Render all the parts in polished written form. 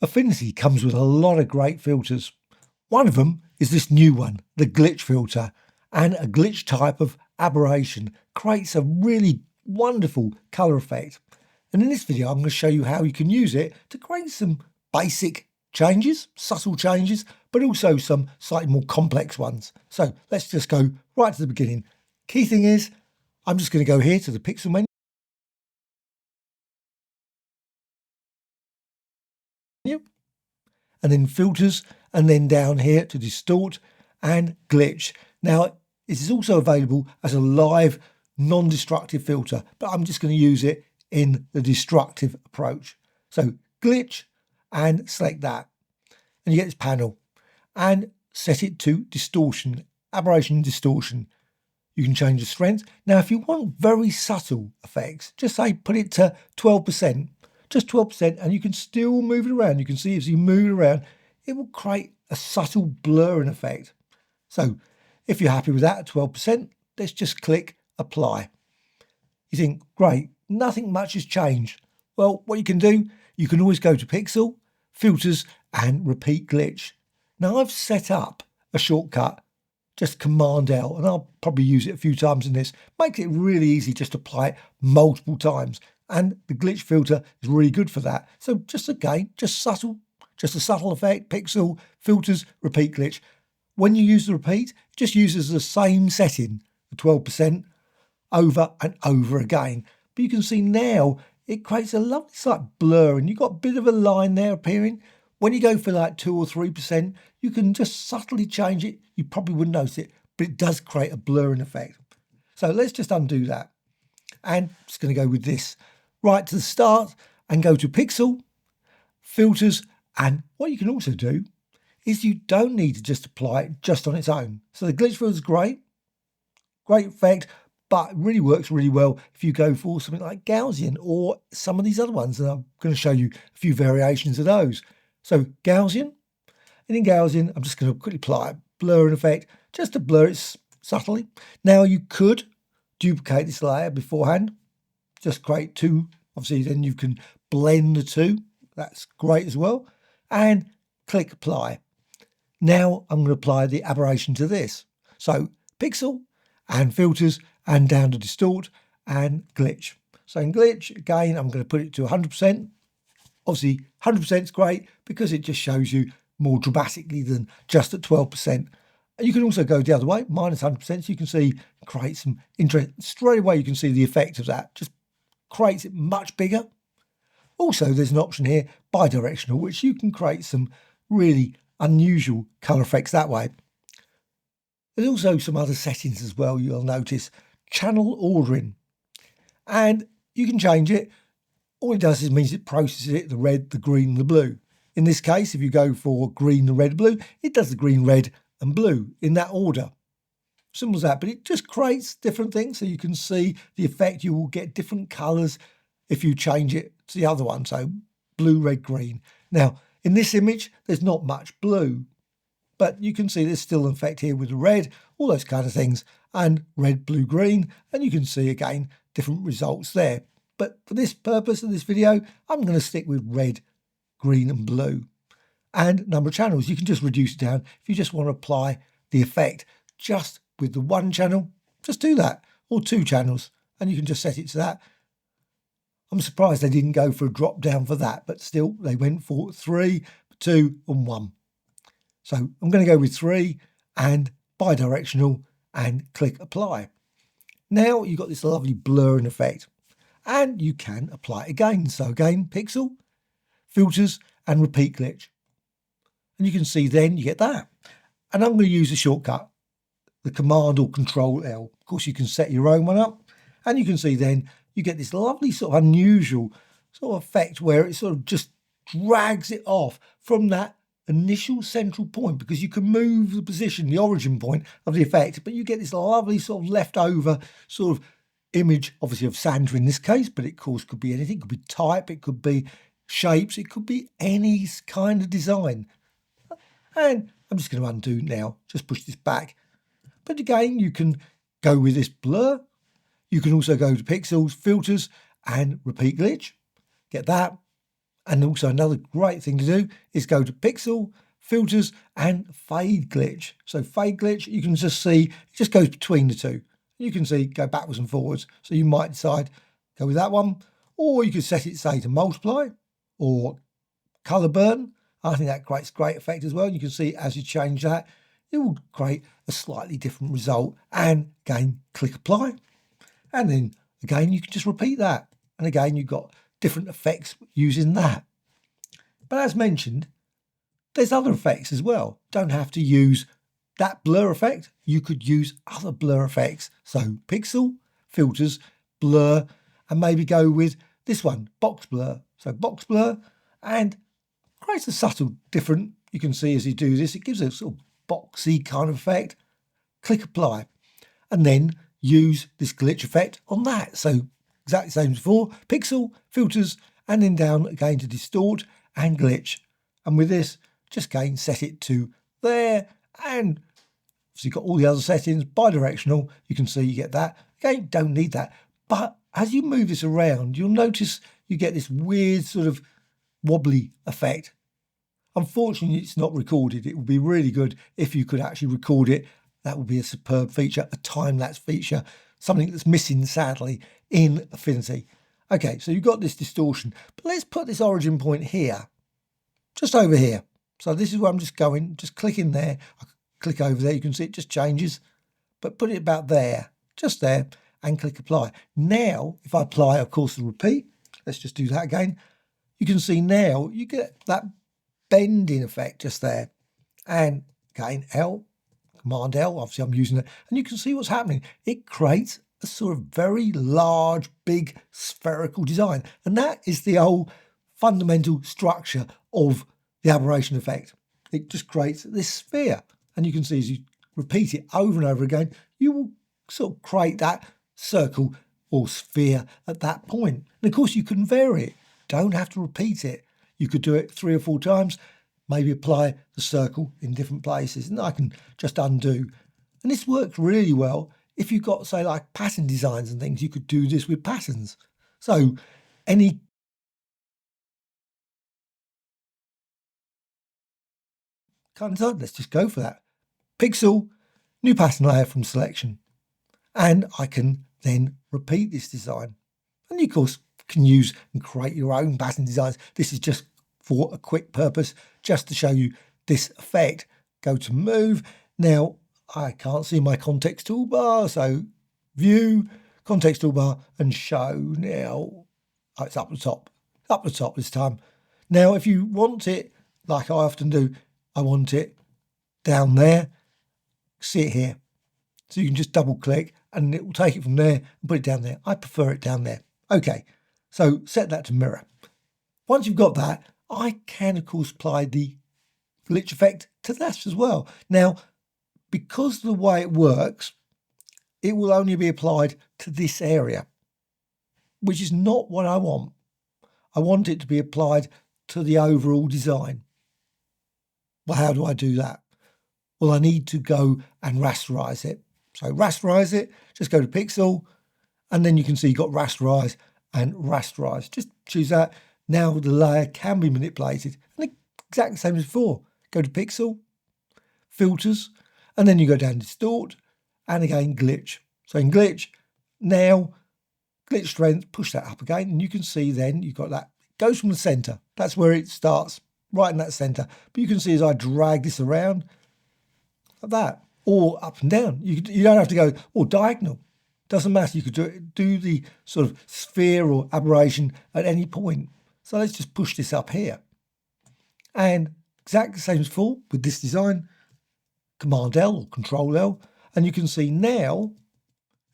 Affinity comes with a lot of great filters. One of them is this new one, the glitch filter, and a glitch type of aberration creates a really wonderful colour effect. And in this video, I'm going to show you how you can use it to create some basic changes, subtle changes, but also some slightly more complex ones. So let's just go right to the beginning. Key thing is, I'm just going to go here to the pixel menu. And then filters, and then down here to distort and glitch. Now, this is also available as a live non-destructive filter, but I'm just going to use it in the destructive approach. So glitch and select that, and you get this panel and set it to distortion, aberration distortion. You can change the strength. Now, if you want very subtle effects, just say put it to 12%. Just 12%, and you can still move it around. You can see as you move it around, it will create a subtle blurring effect. So if you're happy with that at 12%, let's just click apply. You think, great, nothing much has changed. Well, what you can do, you can always go to pixel, filters, and repeat glitch. Now I've set up a shortcut, just Command L, and I'll probably use it a few times in this. Makes it really easy just to apply it multiple times. And the glitch filter is really good for that. So just again, just a subtle effect, pixel, filters, repeat glitch. When you use the repeat, it just uses the same setting, the 12%, over and over again. But you can see now it creates a lovely slight blur, and you've got a bit of a line there appearing. When you go for like 2 or 3%, you can just subtly change it. You probably wouldn't notice it, but it does create a blurring effect. So let's just undo that. And I'm just going to go with this. Right to the start and go to pixel, filters, and what you can also do is you don't need to just apply it just on its own. So the glitch filter is great effect, but it really works really well if you go for something like Gaussian or some of these other ones, and I'm going to show you a few variations of those. So Gaussian, and in Gaussian, I'm just going to quickly apply a blurring effect just to blur it subtly. Now you could duplicate this layer beforehand. Just create two, obviously then you can blend the two, that's great as well, and click apply. Now I'm going to apply the aberration to this. So pixel and filters and down to distort and glitch. So in glitch, again, I'm going to put it to 100%. Obviously 100% is great because it just shows you more dramatically than just at 12%. You can also go the other way, minus 100%, so you can see, create some interest. Straight away you can see the effect of that. Just creates it much bigger. Also, there's an option here, bidirectional, which you can create some really unusual colour effects that way. There's also some other settings as well, you'll notice. Channel ordering. And you can change it. All it does is means it processes it, the red, the green, the blue. In this case, if you go for green, the red, blue, it does the green, red and blue in that order. Simple as that, but it just creates different things, so you can see the effect. You will get different colours if you change it to the other one, so blue, red, green. Now, in this image, there's not much blue, but you can see there's still an effect here with the red, all those kind of things, and red, blue, green, and you can see, again, different results there. But for this purpose of this video, I'm going to stick with red, green, and blue. And number of channels, you can just reduce it down if you just want to apply the effect just with the one channel, just do that, or 2 channels, and you can just set it to that. I'm surprised they didn't go for a drop down for that, but still they went for 3, 2 and 1. So I'm going to go with 3 and bidirectional and click apply. Now you've got this lovely blurring effect, and you can apply it again. So again, pixel, filters and repeat glitch. And you can see then you get that. And I'm going to use a shortcut, the Command or Control L. Of course, you can set your own one up, and you can see then you get this lovely sort of unusual sort of effect where it sort of just drags it off from that initial central point, because you can move the position, the origin point of the effect, but you get this lovely sort of leftover sort of image, obviously of Santa in this case, but it of course could be anything. It could be type, it could be shapes, it could be any kind of design. And I'm just going to undo now, just push this back. But again, you can go with this blur. You can also go to pixels, filters, and repeat glitch. Get that. And also another great thing to do is go to Pixel, Filters and Fade Glitch. So Fade Glitch, you can just see, it just goes between the two. You can see go backwards and forwards. So you might decide go with that one, or you could set it, say, to multiply or color burn. I think that creates great effect as well. You can see as you change that, it will create a slightly different result. And again, click apply. And then again, you can just repeat that. And again, you've got different effects using that. But as mentioned, there's other effects as well. Don't have to use that blur effect. You could use other blur effects. So pixel, filters, blur, and maybe go with this one, box blur. So box blur, and creates a subtle different. You can see as you do this, it gives a sort of boxy kind of effect. Click apply, and then use this glitch effect on that. So exactly the same as before, pixel, filters, and then down again to distort and glitch. And with this, just again set it to there, and so you've got all the other settings, bidirectional, you can see you get that. Again, don't need that. But as you move this around, you'll notice you get this weird sort of wobbly effect. Unfortunately, it's not recorded. It would be really good if you could actually record it. That would be a superb feature, a time-lapse feature, something that's missing, sadly, in Affinity. Okay, so you've got this distortion, but let's put this origin point here, just over here. So this is where I'm just going, just click in there, I click over there, you can see it just changes, but put it about there, just there, and click apply. Now, if I apply, of course, the repeat, let's just do that again. You can see now you get that bending effect just there. And again, L, Command L, obviously I'm using it, and you can see what's happening. It creates a sort of very large, big spherical design. And that is the whole fundamental structure of the aberration effect. It just creates this sphere. And you can see as you repeat it over and over again, you will sort of create that circle or sphere at that point. And of course, you can vary it. Don't have to repeat it. You could do it 3 or 4 times, maybe apply the circle in different places, and I can just undo. And this works really well if you've got, say, like pattern designs and things. You could do this with patterns. So any kind of design, let's just go for that. Pixel, new pattern layer from selection. And I can then repeat this design. And you, of course, can use and create your own pattern designs. This is just for a quick purpose, just to show you this effect. Go to move. Now, I can't see my context toolbar, so view, context toolbar, and show. Now, oh, it's up the top this time. Now, if you want it, like I often do, I want it down there, see it here. So you can just double click and it will take it from there and put it down there. I prefer it down there. Okay, so set that to mirror. Once you've got that, I can, of course, apply the glitch effect to that as well. Now, because of the way it works, it will only be applied to this area, which is not what I want. I want it to be applied to the overall design. Well, how do I do that? Well, I need to go and rasterize it. So rasterize it, just go to Pixel, and then you can see you've got rasterize and rasterize. Just choose that. Now the layer can be manipulated. And exactly the same as before. Go to Pixel, Filters, and then you go down to Distort, and again Glitch. So in Glitch, now Glitch Strength, push that up again, and you can see then you've got that. It goes from the center. That's where it starts, right in that center. But you can see as I drag this around, like that, or up and down. You don't have to go, or diagonal. Doesn't matter. You could do the sort of sphere or aberration at any point. So let's just push this up here. And exactly the same as before with this design, Command L or Control L. And you can see now,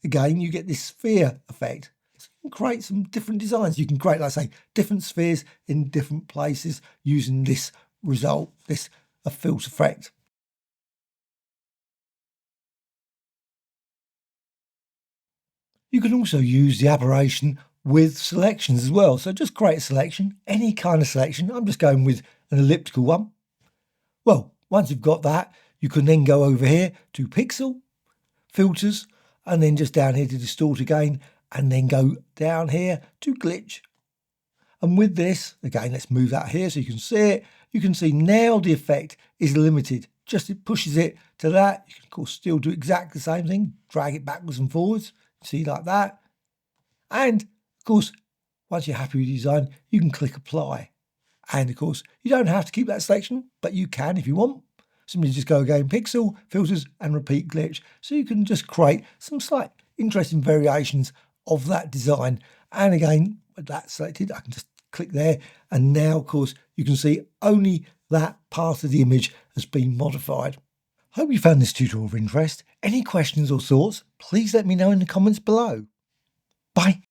again, you get this sphere effect. So you can create some different designs. You can create, like I say, different spheres in different places using this result, this filter effect. You can also use the aberration with selections as well. So just create a selection, any kind of selection. I'm just going with an elliptical one. Well, once you've got that, you can then go over here to Pixel, Filters, and then just down here to Distort again, and then go down here to Glitch. And with this, again, let's move that here so you can see it. You can see now the effect is limited. Just it pushes it to that. You can, of course, still do exactly the same thing. Drag it backwards and forwards. See, like that. And, of course, once you're happy with your design, you can click apply. And, of course, you don't have to keep that selection, but you can if you want. Simply just go again, pixel, filters, and repeat glitch. So you can just create some slight interesting variations of that design. And again, with that selected, I can just click there. And now, of course, you can see only that part of the image has been modified. Hope you found this tutorial of interest. Any questions or thoughts, please let me know in the comments below. Bye.